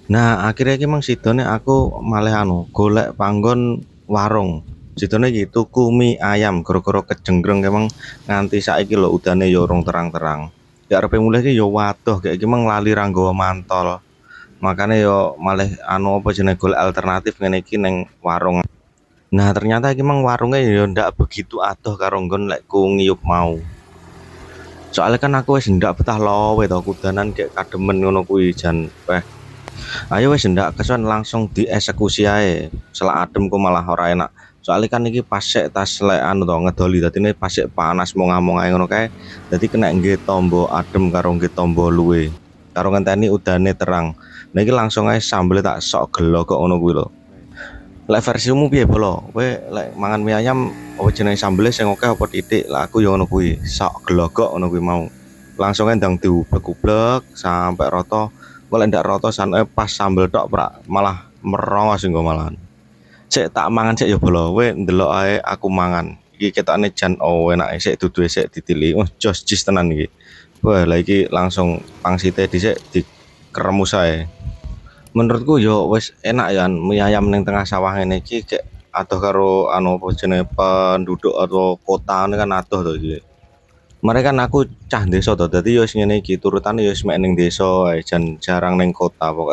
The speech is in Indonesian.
Nah, akhirnya iki mang sidone aku malih golek panggon warung. Sidone iki tuku mie ayam gara-gara kejenggreng emang nganti saiki lho udane ya urung terang-terang. Ya arepe mulih iki ya waduh kayak iki mang lali ra nggawa mantol. Makanya yo malih apa jenenge golek alternatif ngene iki ning warung. Nah, ternyata iki mang warungnya ya ndak begitu adoh karo nggon lek ku ngiyup mau. Soalnya kan aku wis ndak betah lowe to kudanan kayak kademen ngono kuwi jan ayo wis ndak kesuwen langsung dieksekusi ae. Selak adem ku malah ora enak. Soalnya kan iki pas sik tas lek to ngedoli dadine pas sik panas mongah-mongah ngono kae. Dadi kena nggih tombo adem karo nggih tombo luwe. Karo ngenteni udane terang. Nah iki langsung ae sambel tak sok gelo kok ngono kuwi lho. Lek versimu piye bolo? Kowe lek mangan mie ayam apa jenenge sambele sing akeh apa titik? Lah aku ya ngono kuwi, sok glogok ngono kuwi mau. Langsung ndang diublek-ublek sampai rata. Kok lek ndak rata saneke pas sambel tok prak malah merongos engko malahan. Sik tak mangan sik ya bolo, kowe ndelok ae aku mangan. Iki ketokne jan enake sik duduhe sik ditili. Wah, jos jis tenan iki. Wah, lah iki langsung pangsite dhisik dikeremus ae. Menurutku yo wis enak ya mie ayam ning tengah sawah ngene iki kayak adoh karo apa jenenge penduduk atau kota ini kan adoh to iki. Mereka kan aku cah desa to dadi yo wis ngene iki turutane yo wis mek ning desa ae jan jarang ning kota pokoknya.